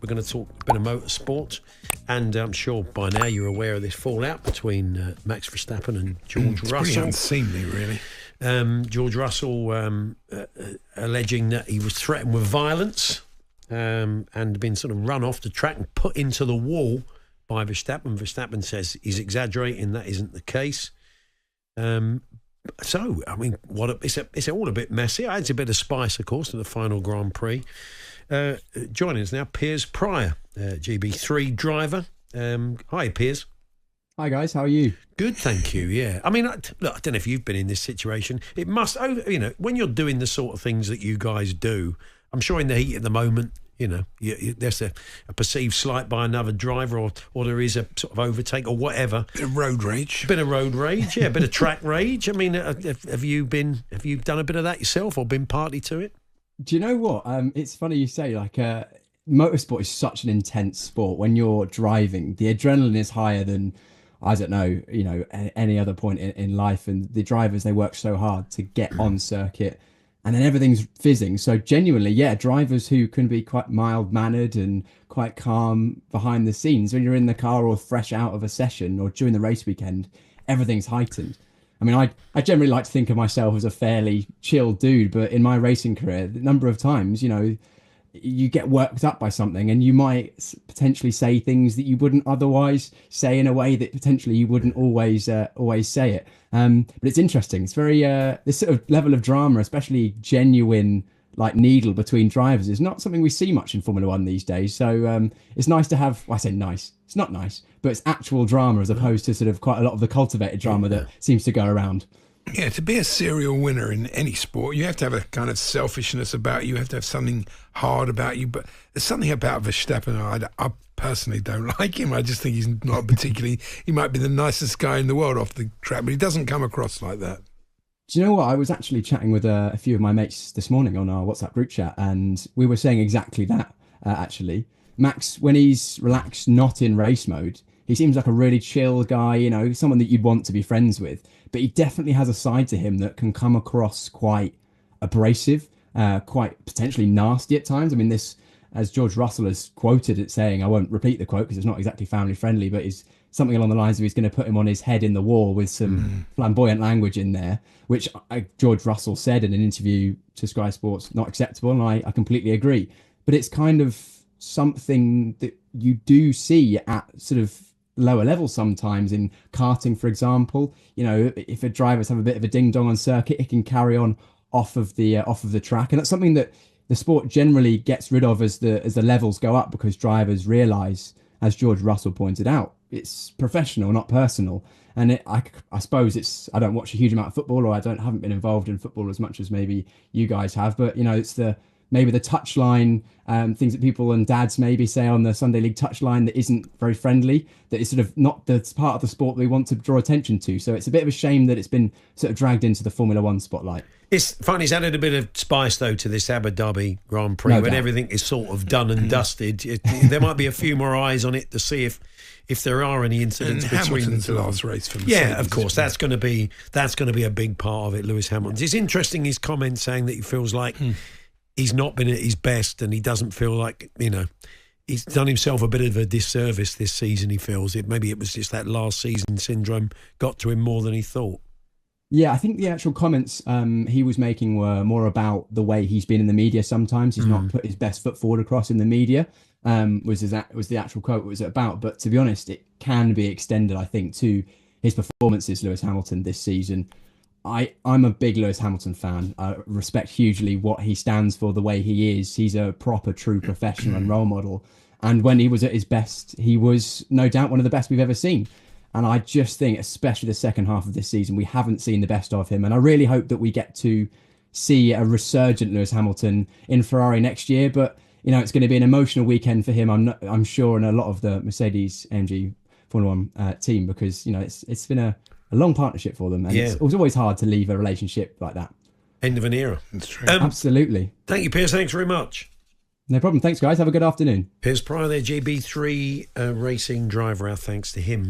We're going to talk a bit of motorsport, and I'm sure by now you're aware of this fallout between Max Verstappen and George Russell. Pretty unseemly, really. George Russell alleging that he was threatened with violence and been sort of run off the track and put into the wall by Verstappen. Verstappen says he's exaggerating. That isn't the case. So, I mean, it's all a bit messy. It adds a bit of spice, of course, to the final Grand Prix. Joining us now, Piers Prior, GB3 driver. Hi, Piers. Hi guys, how are you? Good, thank you. Yeah, I mean, look, I don't know if you've been in this situation. It must, when you're doing the sort of things that you guys do. I'm sure in the heat of the moment, there's a perceived slight by another driver, or there is a sort of overtake or whatever. Bit of road rage. Bit of road rage, yeah. Bit of track rage. I mean, have you done a bit of that yourself, or been party to it? Do you know what? It's funny you say, motorsport is such an intense sport. When you're driving, the adrenaline is higher than, I don't know, any other point in life. And the drivers, they work so hard to get on circuit, and then everything's fizzing. So genuinely, yeah, drivers who can be quite mild-mannered and quite calm behind the scenes, when you're in the car or fresh out of a session or during the race weekend, everything's heightened. I mean, I generally like to think of myself as a fairly chill dude, but in my racing career, the number of times, you get worked up by something and you might potentially say things that you wouldn't otherwise say in a way that potentially you wouldn't always say it. But it's interesting. It's very, this sort of level of drama, especially genuine, needle between drivers, is not something we see much in Formula One these days. So it's nice to have, I say nice, it's not nice, but it's actual drama as opposed to sort of quite a lot of the cultivated drama that seems to go around. Yeah, to be a serial winner in any sport, you have to have a kind of selfishness about you. You have to have something hard about you. But there's something about Verstappen. I personally don't like him. I just think he's not particularly... He might be the nicest guy in the world off the track, but he doesn't come across like that. Do you know what? I was actually chatting with a few of my mates this morning on our WhatsApp group chat, and we were saying exactly that, actually. Max, when he's relaxed, not in race mode, he seems like a really chill guy, someone that you'd want to be friends with. But he definitely has a side to him that can come across quite abrasive, quite potentially nasty at times. I mean, this, as George Russell has quoted it saying, I won't repeat the quote because it's not exactly family friendly, but is something along the lines of he's going to put him on his head in the wall with some flamboyant language in there, which George Russell said in an interview to Sky Sports, not acceptable. And I completely agree. But it's kind of something that you do see at sort of lower levels sometimes in karting, for example. If a drivers have a bit of a ding dong on circuit, it can carry on off of the track, and that's something that the sport generally gets rid of as the levels go up, because drivers realize, as George Russell pointed out, it's professional, not personal. And I suppose I don't watch a huge amount of football, or haven't been involved in football as much as maybe you guys have, but it's maybe the touchline, things that people and dads maybe say on the Sunday League touchline that isn't very friendly, that is sort of not the part of the sport that we want to draw attention to. So it's a bit of a shame that it's been sort of dragged into the Formula One spotlight. It's funny, it's added a bit of spice, though, to this Abu Dhabi Grand Prix, when everything is sort of done and dusted. There might be a few more eyes on it to see if there are any incidents between Hamilton's the last race for Mercedes. Yeah, of course, that's going to be a big part of it, Lewis Hamilton's. It's interesting, his comment saying that he feels like he's not been at his best, and he doesn't feel like, he's done himself a bit of a disservice this season, he feels. Maybe it was just that last season syndrome got to him more than he thought. Yeah, I think the actual comments he was making were more about the way he's been in the media sometimes. He's not put his best foot forward across in the media, was the actual quote was about. But to be honest, it can be extended, I think, to his performances, Lewis Hamilton, this season. I'm a big Lewis Hamilton fan. I respect hugely what he stands for, the way he is. He's a proper, true professional and role model. And when he was at his best, he was no doubt one of the best we've ever seen. And I just think, especially the second half of this season, we haven't seen the best of him. And I really hope that we get to see a resurgent Lewis Hamilton in Ferrari next year. But, it's going to be an emotional weekend for him, I'm sure, and a lot of the Mercedes-AMG Formula One team, because, it's been a long partnership for them, and it was always hard to leave a relationship like that. End of an era. That's true. Absolutely. Thank you, Piers. Thanks very much. No problem. Thanks, guys. Have a good afternoon. Piers Prior, their GB3 racing driver. Our thanks to him.